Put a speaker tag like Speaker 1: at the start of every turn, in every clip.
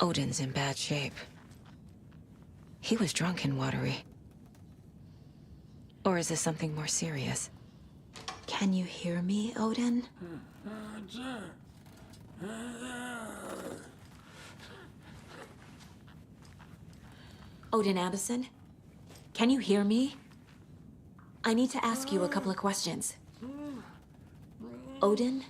Speaker 1: Odin's in bad shape. He was drunk and watery. Or is this something more serious? Can you hear me, Odin? Odin Anderson? Can you hear me? I need to ask you a couple of questions. Odin?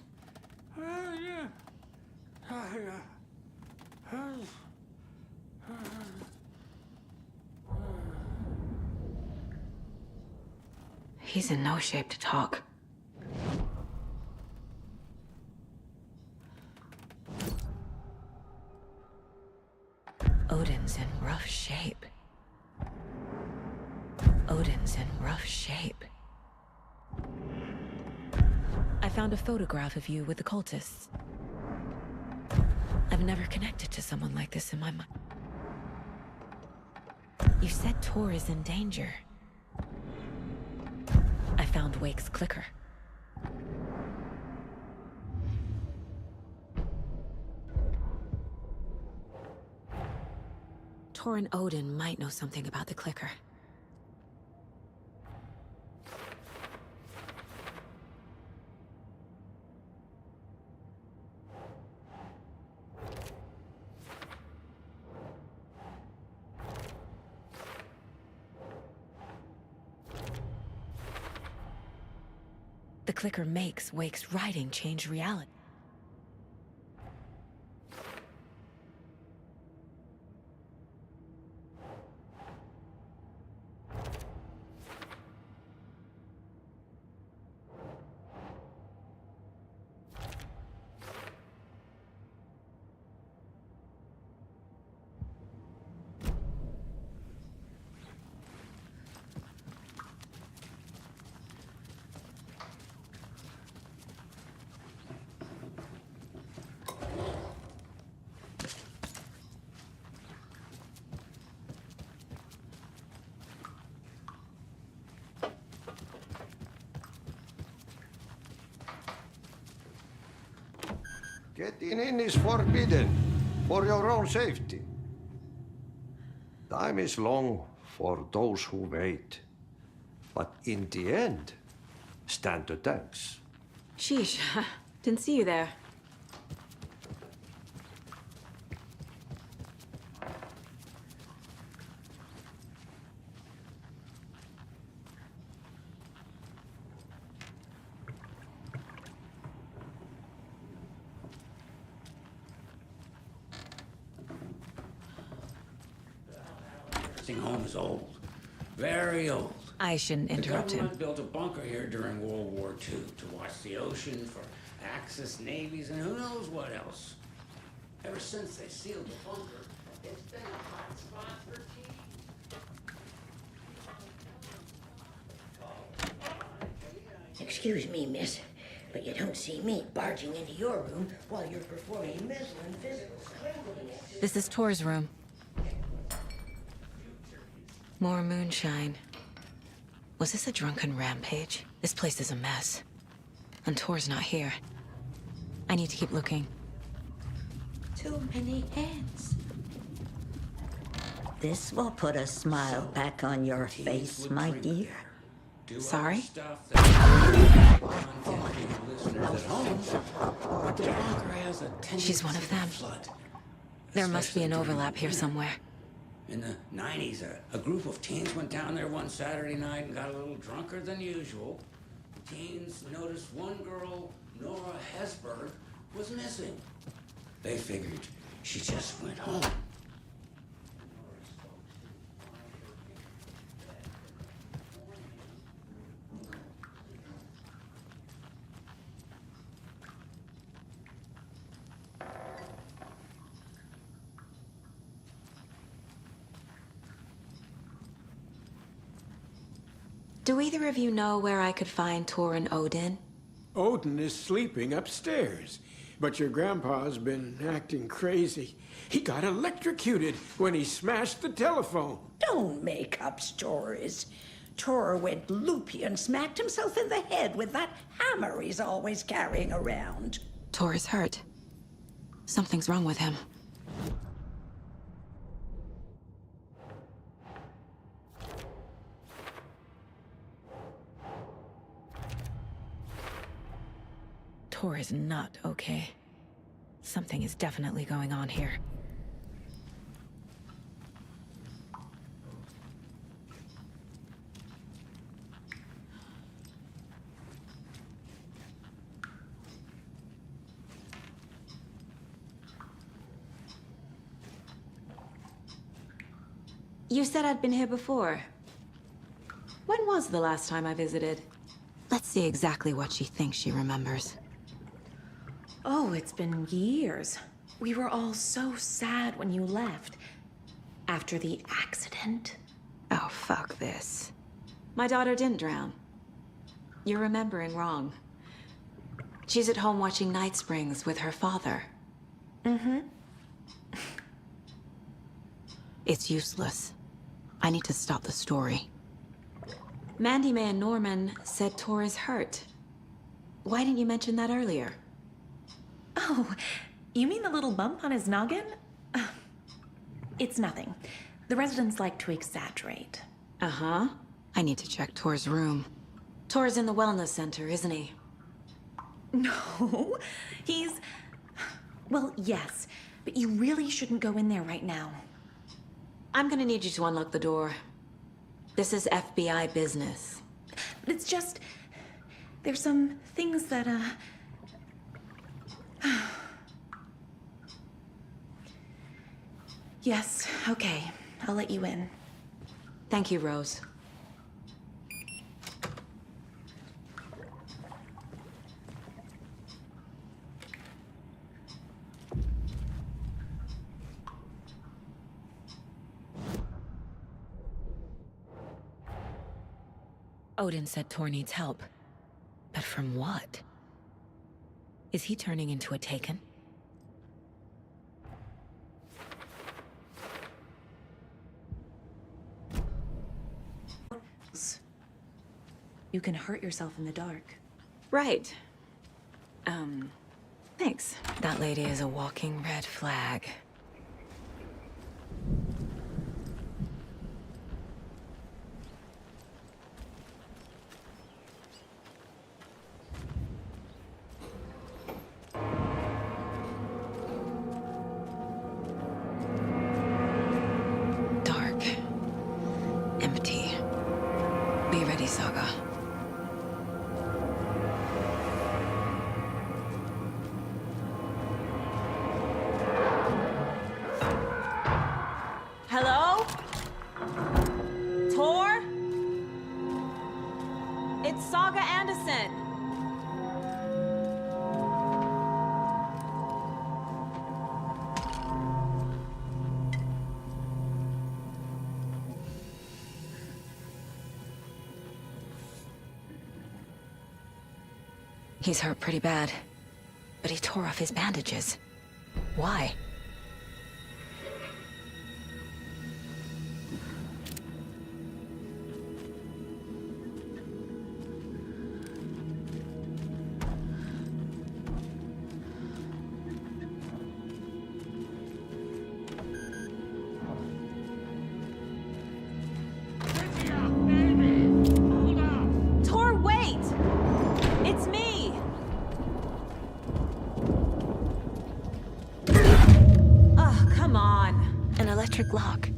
Speaker 1: He's in no shape to talk. Odin's in rough shape. Odin's in rough shape. I found a photograph of you with the cultists. I've never connected to someone like this in my mind. You said Tor is in danger. I found Wake's clicker. Tor and Odin might know something about the clicker. The clicker makes Wake's writing change reality.
Speaker 2: Getting in is forbidden, for your own safety. Time is long for those who wait. But in the end, stand the thanks.
Speaker 1: Sheesh, didn't see you there.
Speaker 3: Home is old. Very old.
Speaker 1: I shouldn't interrupt
Speaker 3: The
Speaker 1: him.
Speaker 3: government built a bunker here during World War II to watch the ocean for Axis navies and who knows what else. Ever since they sealed the bunker, it's been a hot spot for tea.
Speaker 4: Excuse me, miss, but you don't see me barging into your room while you're performing Mislin physical strangling.
Speaker 1: This is Tor's room. More moonshine. Was this a drunken rampage? This place is a mess. And Tor's not here. I need to keep looking.
Speaker 4: Too many hands. This will put a smile back on your face, my dear.
Speaker 1: Sorry?
Speaker 3: Stuff that listeners at home. But the bunker has a tendency
Speaker 1: She's one of them.
Speaker 3: to flood.
Speaker 1: There must be an
Speaker 3: Especially during
Speaker 1: overlap here
Speaker 3: winter.
Speaker 1: somewhere.
Speaker 3: In the 90s, a group of teens went down there one Saturday night and got a little drunker than usual. The teens noticed one girl, Nora Hesberg, was missing. They figured she just went home.
Speaker 1: Do either of you know where I could find Tor and Odin?
Speaker 5: Odin is sleeping upstairs, but your grandpa's been acting crazy. He got electrocuted when he smashed the telephone.
Speaker 4: Don't make up stories. Tor went loopy and smacked himself in the head with that hammer he's always carrying around.
Speaker 1: Tor is hurt. Something's wrong with him. Tor is not okay. Something is definitely going on here. You said I'd been here before. When was the last time I visited? Let's see exactly what she thinks she remembers.
Speaker 6: Oh, it's been years. We were all so sad when you left. After the accident.
Speaker 1: Oh, fuck this. My daughter didn't drown. You're remembering wrong. She's at home watching Night Springs with her father.
Speaker 6: Mm-hmm.
Speaker 1: It's useless. I need to stop the story. Mandy May and Norman said Tor is hurt. Why didn't you mention that earlier?
Speaker 6: Oh, you mean the little bump on his noggin? It's nothing. The residents like to exaggerate.
Speaker 1: Uh-huh. I need to check Tor's room. Tor's in the wellness center, isn't he?
Speaker 6: No, he's... Well, yes, but you really shouldn't go in there right now.
Speaker 1: I'm gonna need you to unlock the door. This is FBI business.
Speaker 6: It's just... There's some things that, Yes, okay. I'll let you in.
Speaker 1: Thank you, Rose. Odin said Tor needs help. But from what? Is he turning into a Taken?
Speaker 6: You can hurt yourself in the dark.
Speaker 1: Right. Thanks. That lady is a walking red flag. Dark. Empty. Be ready, Saga. Hello? Tor? It's Saga Anderson. He's hurt pretty bad, but he tore off his bandages. Why? Tor, wait! It's me! Oh, come on. An electric lock.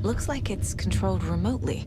Speaker 1: Looks like it's controlled remotely.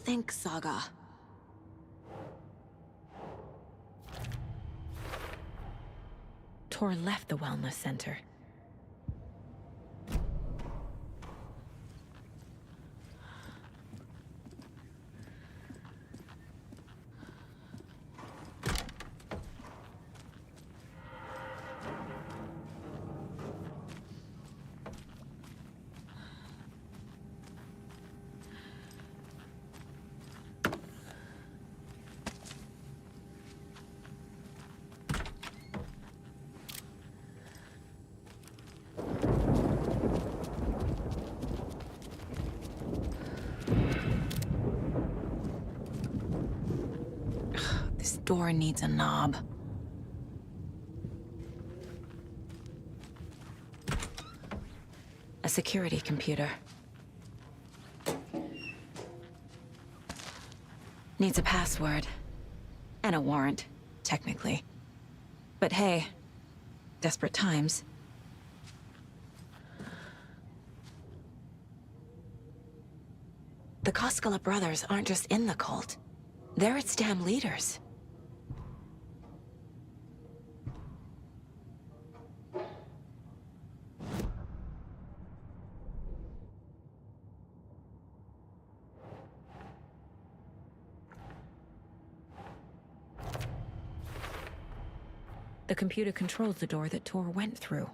Speaker 1: Think, Saga. Tor left the wellness center. door needs a knob. A security computer. Needs a password. And a warrant, technically. But hey, desperate times. The Koskela brothers aren't just in the cult. They're its damn leaders. The computer controls the door that Tor went through.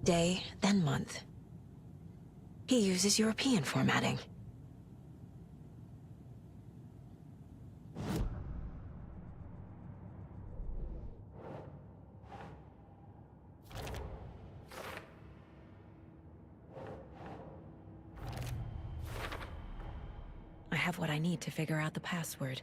Speaker 1: day, then month. He uses European formatting. I have what I need to figure out the password.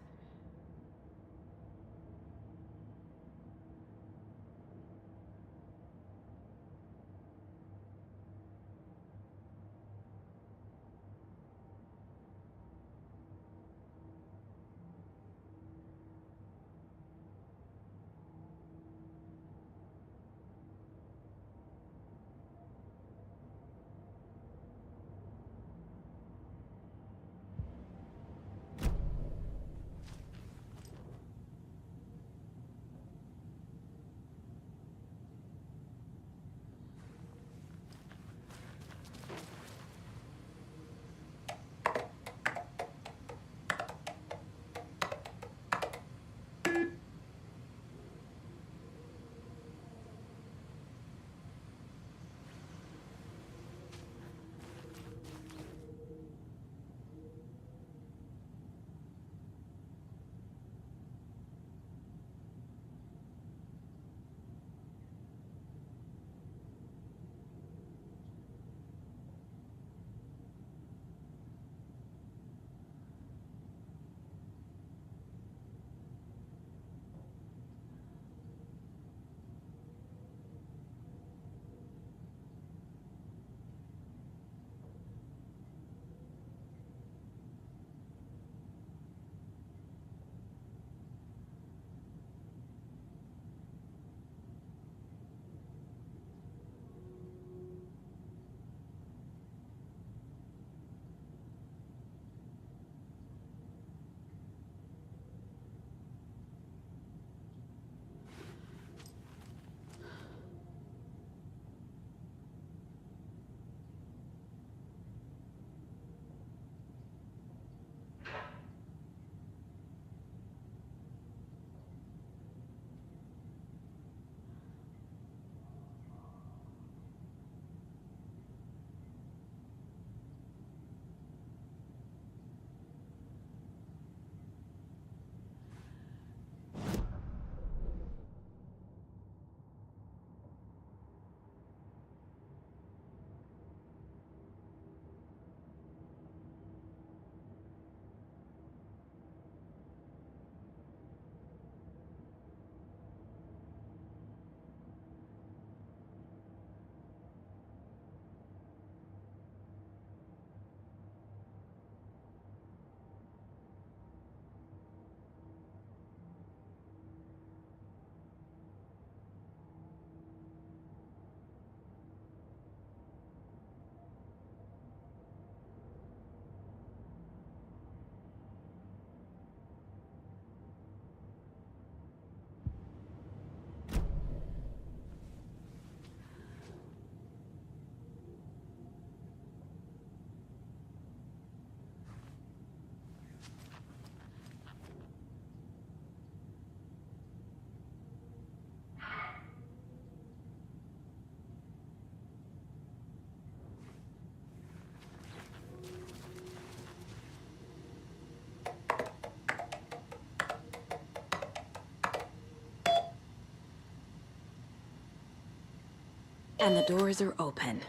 Speaker 1: And the doors are open.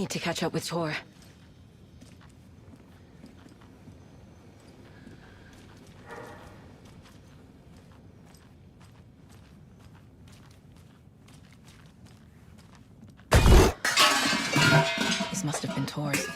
Speaker 1: need to catch up with Tor. This must have been Tor's.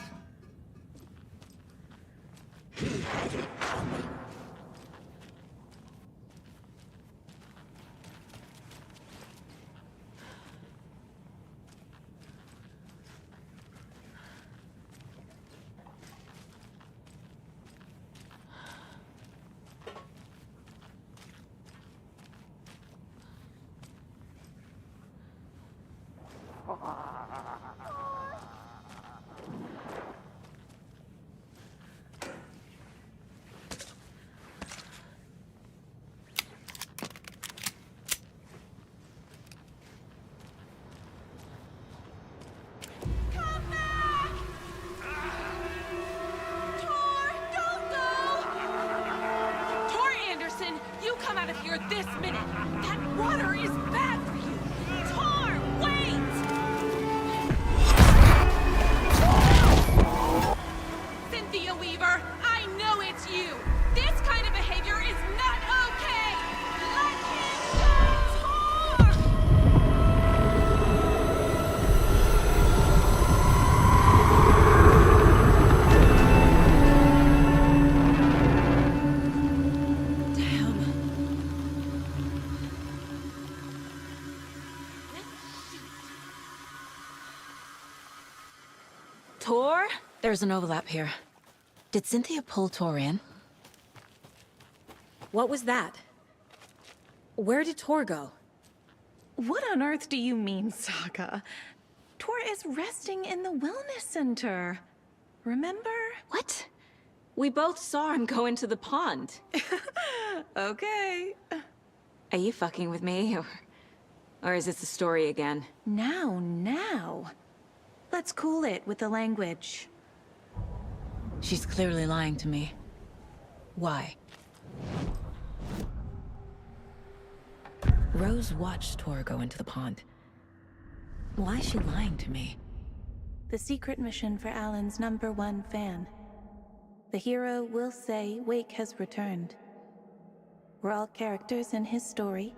Speaker 6: This minute! That water is bad for you! Tor, wait! Cynthia Weaver, I know it's you! This kind of behavior is not okay! Let him go, Tor!
Speaker 1: Tor? There's an overlap here. Did Cynthia pull Tor in?
Speaker 7: What was that? Where did Tor go?
Speaker 6: What on earth do you mean, Saga? Tor is resting in the wellness center. Remember?
Speaker 7: What? We both saw him go into the pond.
Speaker 6: Okay.
Speaker 1: Are you fucking with me, or is this the story again?
Speaker 6: Now. Let's cool it with the language.
Speaker 1: She's clearly lying to me. Why? Rose watched Tor go into the pond. Why is she lying to me?
Speaker 6: The secret mission for Alan's #1 fan. The hero will say Wake has returned. We're all characters in his story.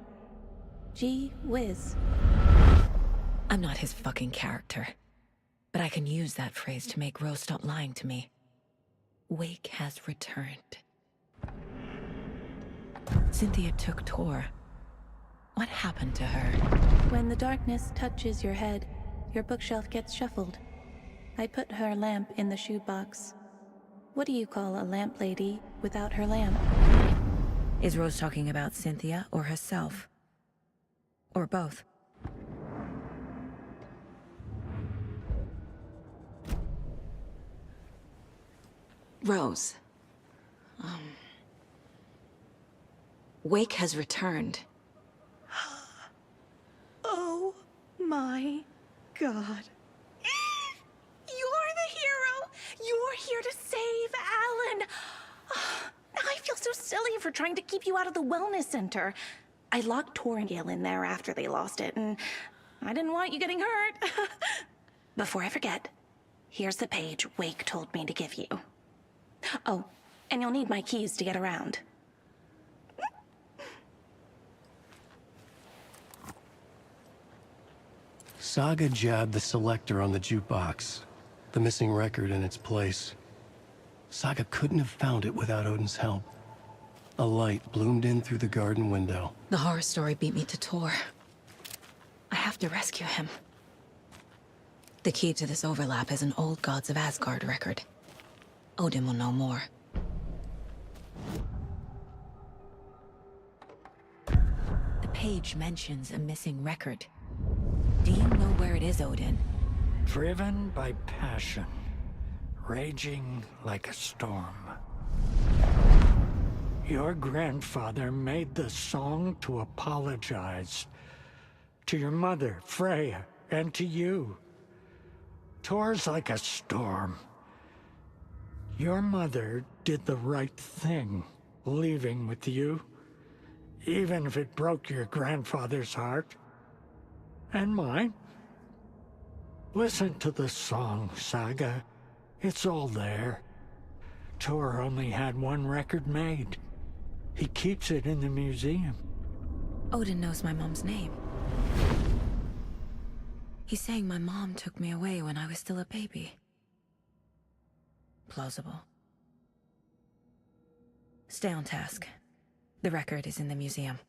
Speaker 6: Gee whiz.
Speaker 1: I'm not his fucking character. But I can use that phrase to make Rose stop lying to me. Wake has returned. Cynthia took Tor. What happened to her?
Speaker 6: When the darkness touches your head, your bookshelf gets shuffled. I put her lamp in the shoebox. What do you call a lamp lady without her lamp?
Speaker 1: Is Rose talking about Cynthia or herself? Or both? Rose. Wake has returned.
Speaker 6: Oh my God. You're the hero! You're here to save Alan! I feel so silly for trying to keep you out of the wellness center. I locked Tor and Gale in there after they lost it, and I didn't want you getting hurt. Before I forget, here's the page Wake told me to give you. Oh, and you'll need my keys to get around.
Speaker 8: Saga jabbed the selector on the jukebox, the missing record in its place. Saga couldn't have found it without Odin's help. A light bloomed in through the garden window.
Speaker 1: The horror story beat me to Tor. I have to rescue him. The key to this overlap is an old Gods of Asgard record. Odin will know more. The page mentions a missing record. Do you know where it is, Odin?
Speaker 9: Driven by passion, raging like a storm. Your grandfather made the song to apologize to your mother, Freya, and to you. Tor's like a storm. Your mother did the right thing, leaving with you, even if it broke your grandfather's heart. And mine. Listen to the song, Saga. It's all there. Tor only had one record made. He keeps it in the museum.
Speaker 1: Odin knows my mom's name. He's saying my mom took me away when I was still a baby. Plausible. Stay on task. The record is in the museum.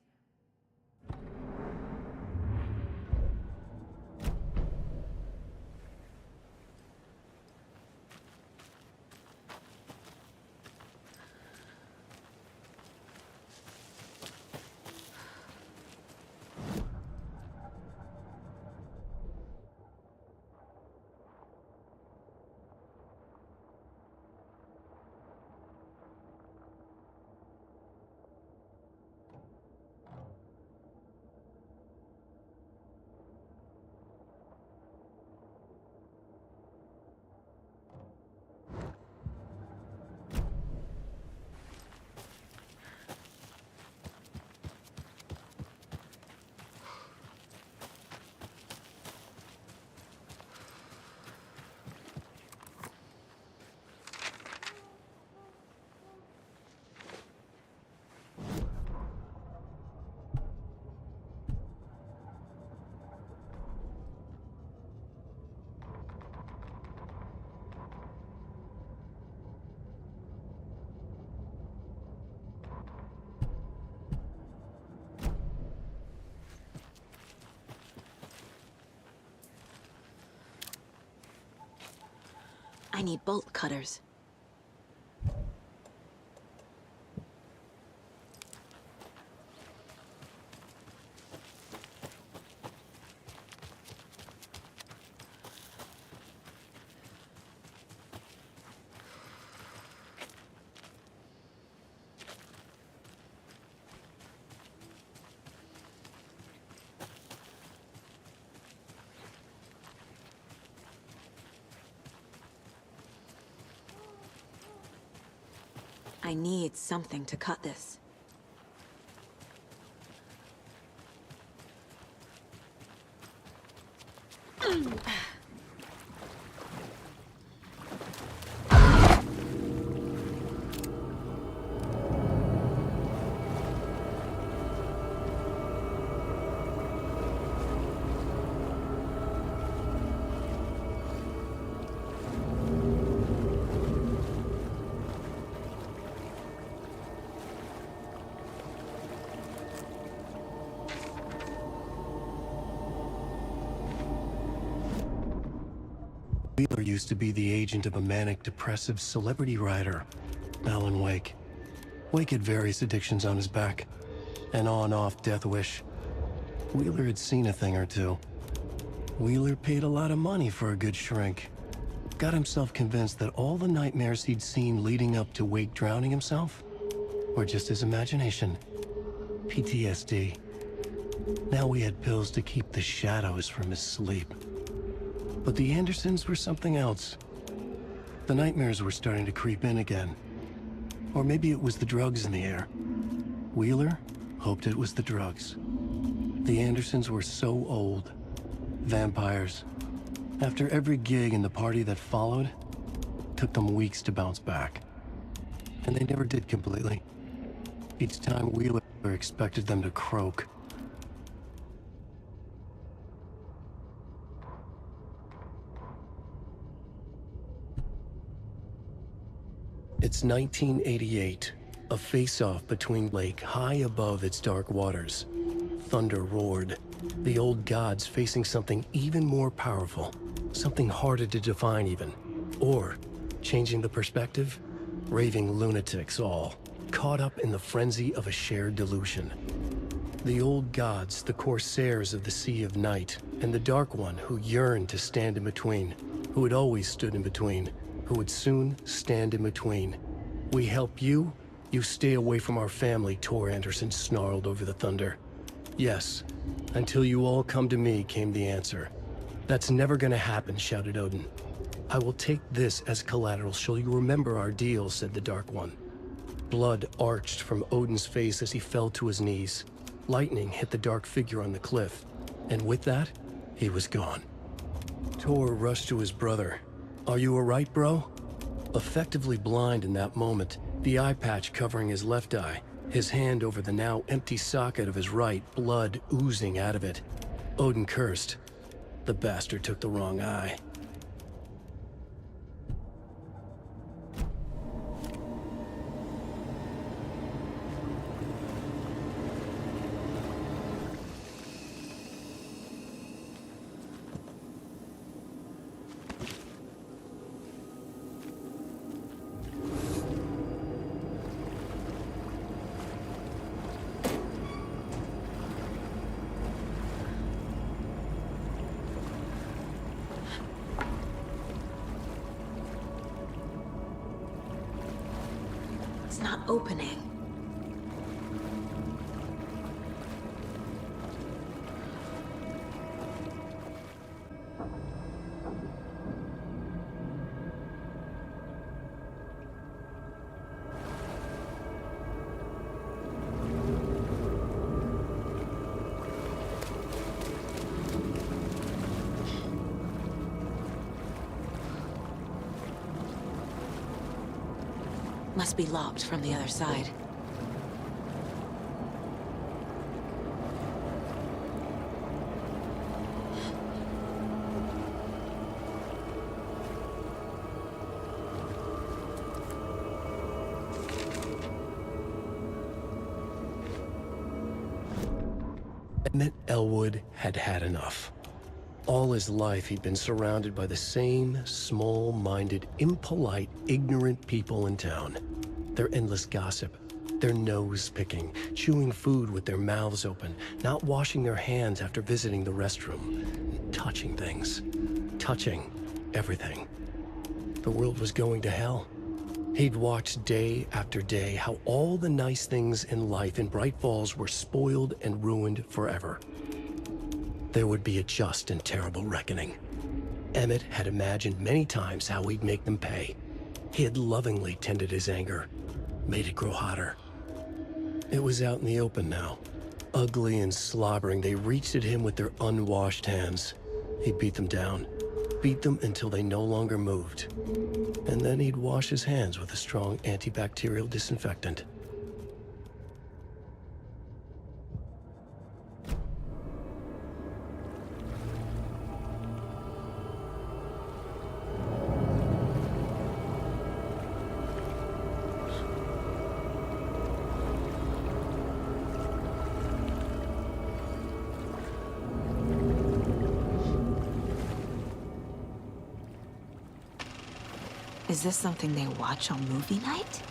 Speaker 1: I need bolt cutters. I need something to cut this.
Speaker 8: Wheeler used to be the agent of a manic-depressive celebrity writer, Alan Wake. Wake had various addictions on his back, an on-off death wish. Wheeler had seen a thing or two. Wheeler paid a lot of money for a good shrink. Got himself convinced that all the nightmares he'd seen leading up to Wake drowning himself were just his imagination. PTSD. Now we had pills to keep the shadows from his sleep. But the Andersons were something else. The nightmares were starting to creep in again. Or maybe it was the drugs in the air. Wheeler hoped it was the drugs. The Andersons were so old. Vampires. After every gig and the party that followed, it took them weeks to bounce back. And they never did completely. Each time Wheeler expected them to croak. It's 1988, a face-off between Lake high above its dark waters. Thunder roared, the old gods facing something even more powerful, something harder to define even. Or, changing the perspective, raving lunatics all, caught up in the frenzy of a shared delusion. The old gods, the corsairs of the Sea of Night, and the Dark One who yearned to stand in between, who had always stood in between, who would soon stand in between. We help you, you stay away from our family, Tor Anderson snarled over the thunder. Yes, until you all come to me, came the answer. That's never gonna happen, shouted Odin. I will take this as collateral, shall you remember our deal, said the Dark One. Blood arched from Odin's face as he fell to his knees. Lightning hit the dark figure on the cliff, and with that, he was gone. Tor rushed to his brother. "Are you alright, bro?" Effectively blind in that moment, the eye patch covering his left eye, his hand over the now empty socket of his right, blood oozing out of it. Odin cursed. The bastard took the wrong eye.
Speaker 1: It's not opening. Must be locked from the other side.
Speaker 8: Emmett Elwood had had enough. All his life, he'd been surrounded by the same small-minded, impolite, ignorant people in town. Their endless gossip, their nose-picking, chewing food with their mouths open, not washing their hands after visiting the restroom, touching things, touching everything. The world was going to hell. He'd watched day after day how all the nice things in life in Bright Falls were spoiled and ruined forever. There would be a just and terrible reckoning. Emmett had imagined many times how he'd make them pay. He had lovingly tended his anger, made it grow hotter. It was out in the open now. Ugly and slobbering, they reached at him with their unwashed hands. He beat them down, beat them until they no longer moved. And then he'd wash his hands with a strong antibacterial disinfectant.
Speaker 1: Is this something they watch on movie night?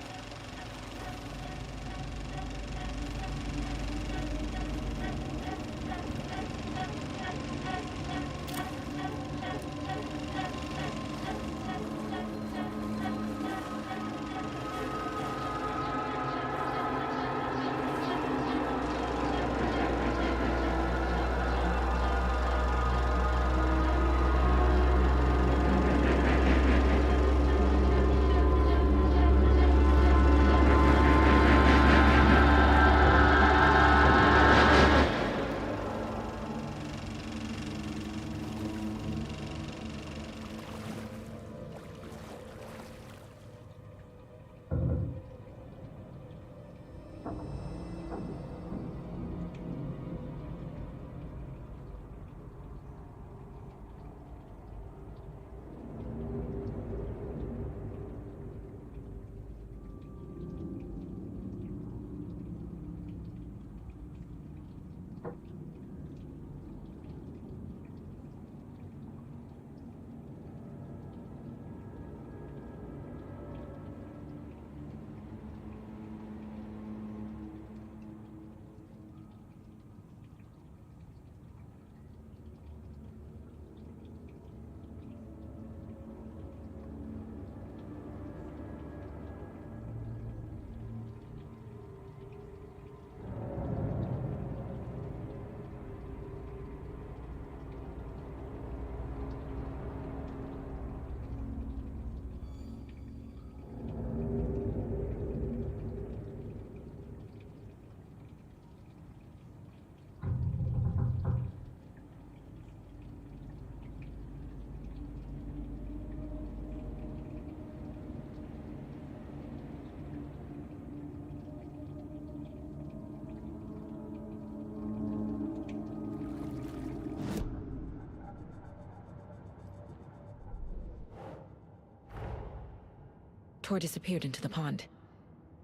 Speaker 1: Tor disappeared into the pond.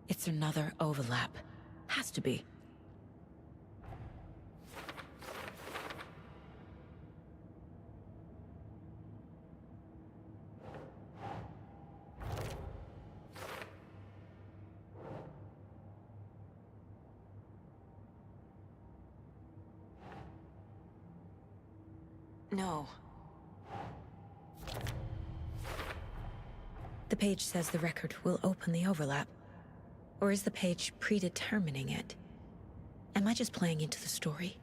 Speaker 1: It's another overlap. Has to be. No. The page says the record will open the overlap. Or is the page predetermining it? Am I just playing into the story?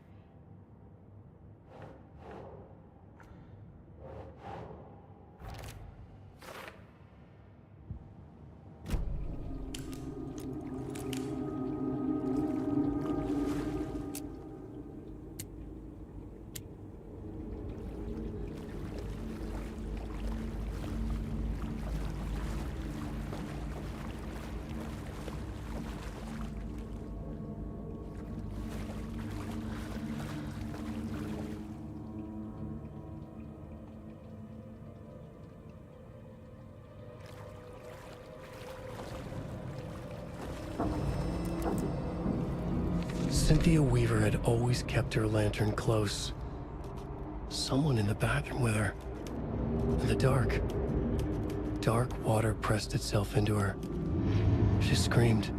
Speaker 8: Cynthia Weaver had always kept her lantern close. Someone in the bathroom with her. In the dark. Dark water pressed itself into her. She screamed.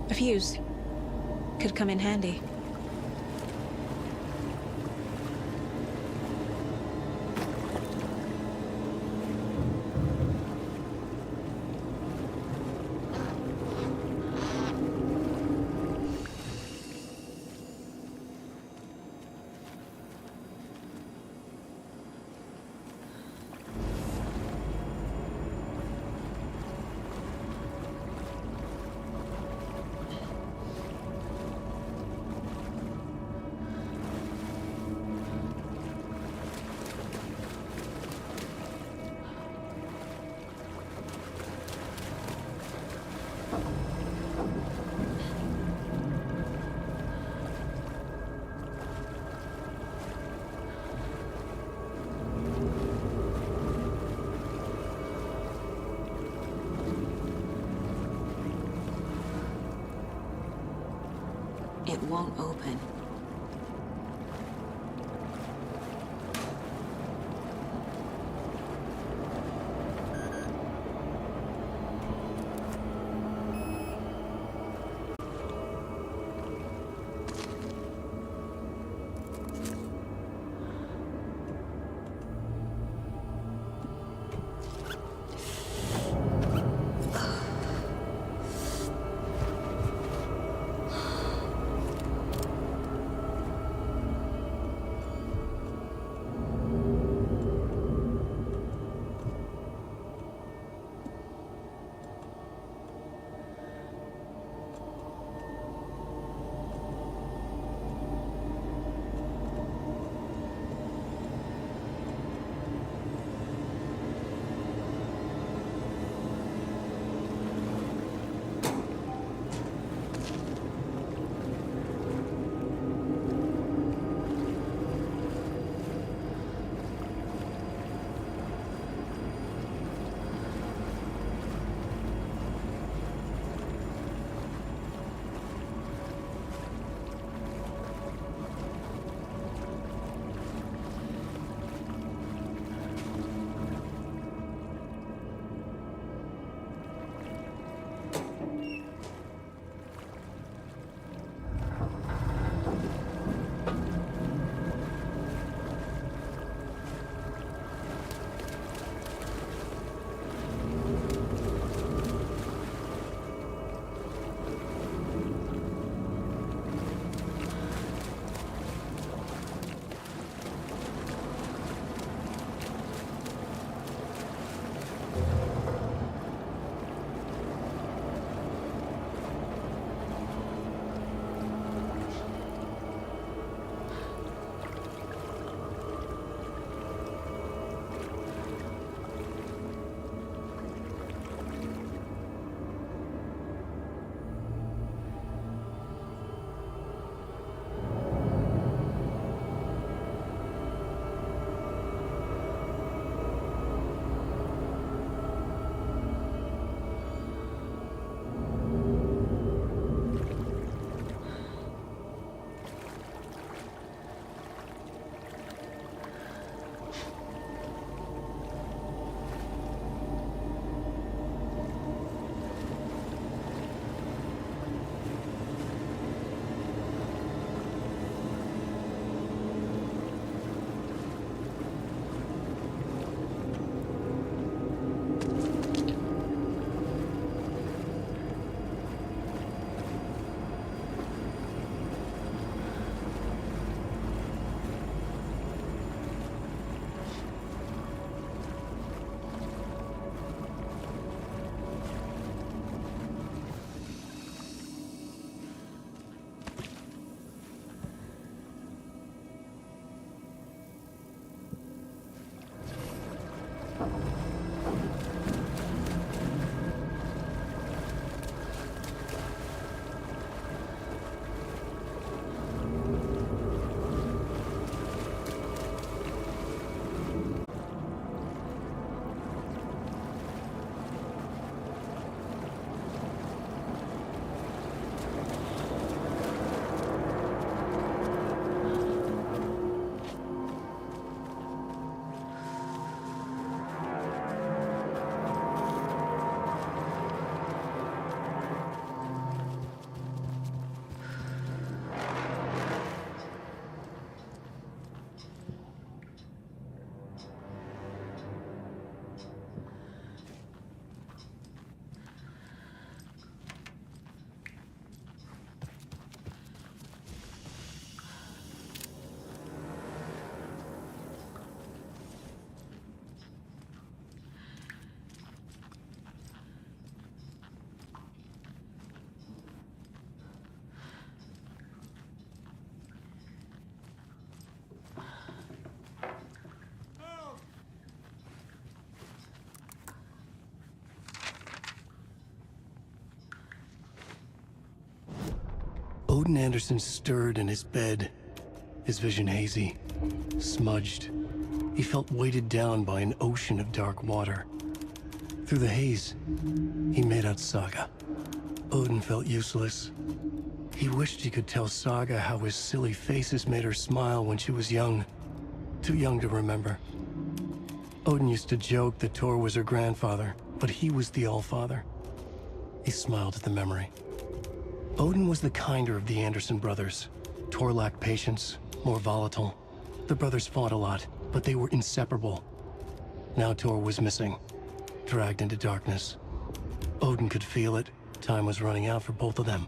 Speaker 1: A fuse. Could come in handy. It won't open.
Speaker 8: Odin Anderson stirred in his bed, his vision hazy, smudged. He felt weighted down by an ocean of dark water. Through the haze, he made out Saga. Odin felt useless. He wished he could tell Saga how his silly faces made her smile when she was young. Too young to remember. Odin used to joke that Tor was her grandfather, but he was the Allfather. He smiled at the memory. Odin was the kinder of the Anderson brothers. Tor lacked patience, more volatile. The brothers fought a lot, but they were inseparable. Now Tor was missing, dragged into darkness. Odin could feel it. Time was running out for both of them.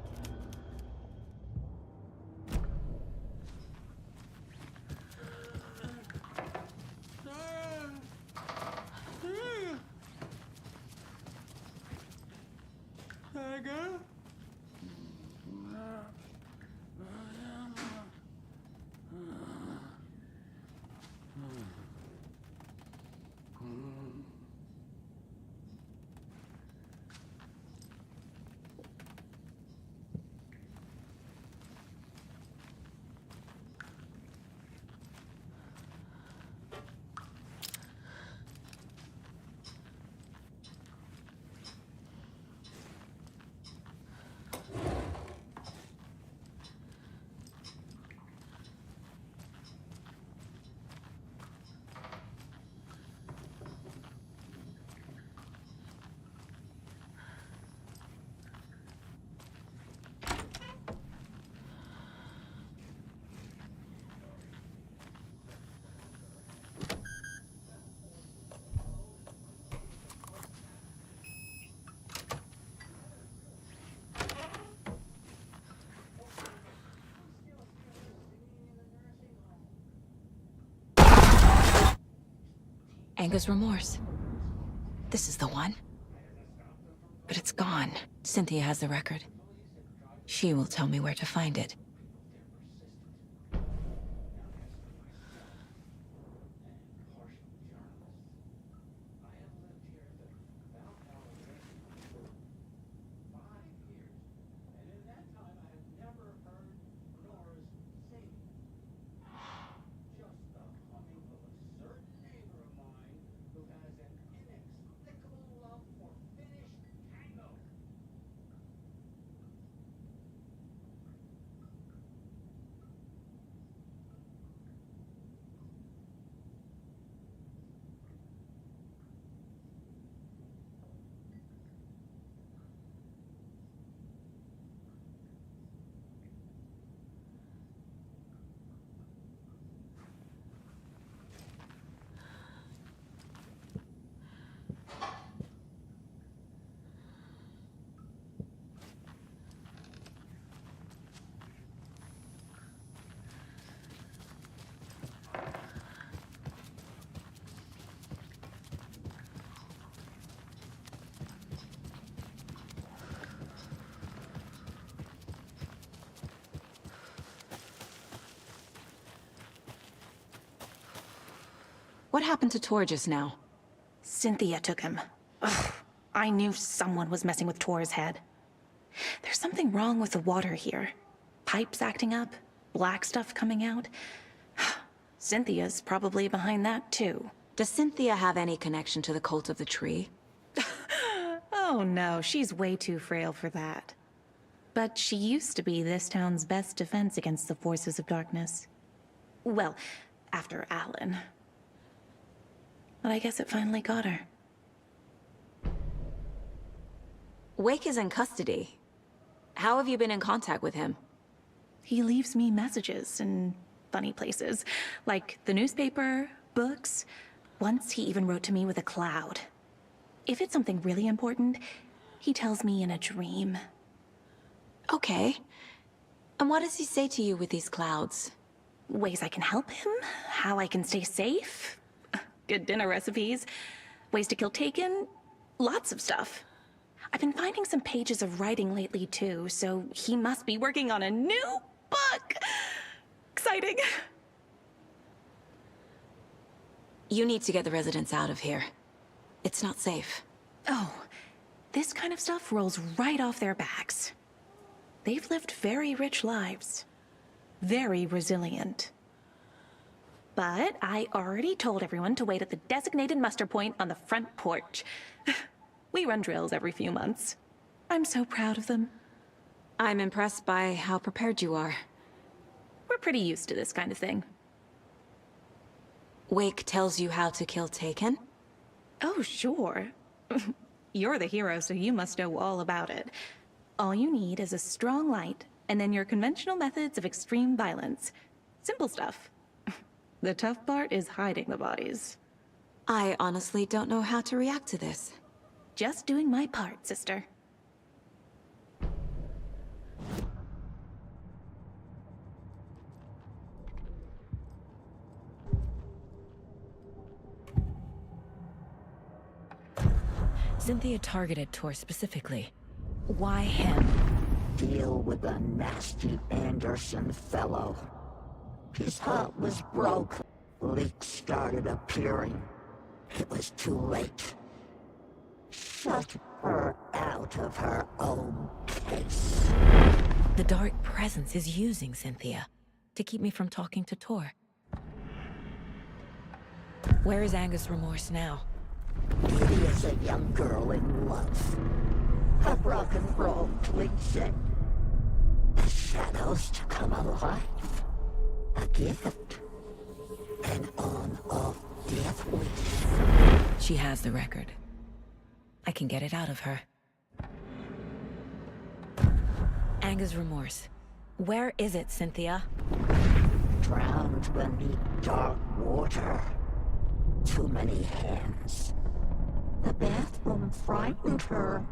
Speaker 1: Anger's remorse. This is the one. But it's gone. Cynthia has the record. She will tell me where to find it. What happened to Tor just now?
Speaker 6: Cynthia took him. Ugh, I knew someone was messing with Tor's head. There's something wrong with the water here. Pipes acting up, black stuff coming out. Cynthia's probably behind that, too.
Speaker 1: Does Cynthia have any connection to the cult of the tree?
Speaker 6: Oh no, she's way too frail for that. But she used to be this town's best defense against the forces of darkness. Well, after Alan. But I guess it finally got her.
Speaker 1: Wake is in custody. How have you been in contact with him?
Speaker 6: He leaves me messages in funny places, like the newspaper, books. Once he even wrote to me with a cloud. If it's something really important, he tells me in a dream.
Speaker 1: Okay. And what does he say to you with these clouds?
Speaker 6: Ways I can help him, how I can stay safe, good dinner recipes, ways to kill Taken, lots of stuff. I've been finding some pages of writing lately too, so he must be working on a new book. Exciting.
Speaker 1: You need to get the residents out of here. It's not safe.
Speaker 6: Oh, this kind of stuff rolls right off their backs. They've lived very rich lives. Very resilient. But I already told everyone to wait at the designated muster point on the front porch. We run drills every few months. I'm so proud of them.
Speaker 7: I'm impressed by how prepared you are.
Speaker 6: We're pretty used to this kind of thing.
Speaker 7: Wake tells you how to kill Taken?
Speaker 6: Oh, sure. You're the hero, so you must know all about it. All you need is a strong light, and then your conventional methods of extreme violence. Simple stuff. The tough part is hiding the bodies.
Speaker 7: I honestly don't know how to react to this.
Speaker 6: Just doing my part, sister.
Speaker 1: Cynthia targeted Tor specifically. Why him?
Speaker 4: Deal with the nasty Anderson fellow. His heart was broke. Leaks started appearing. It was too late. Shut her out of her own case.
Speaker 1: The dark presence is using Cynthia to keep me from talking to Tor. Where is Angus Remorse now?
Speaker 4: Kitty is a young girl in love. Her rock and roll pleasing. The shadows to come alive. A gift. An on-off death wish.
Speaker 1: She has the record. I can get it out of her. Angus Remorse. Where is it, Cynthia?
Speaker 4: Drowned beneath dark water. Too many hands. The bathroom frightened her.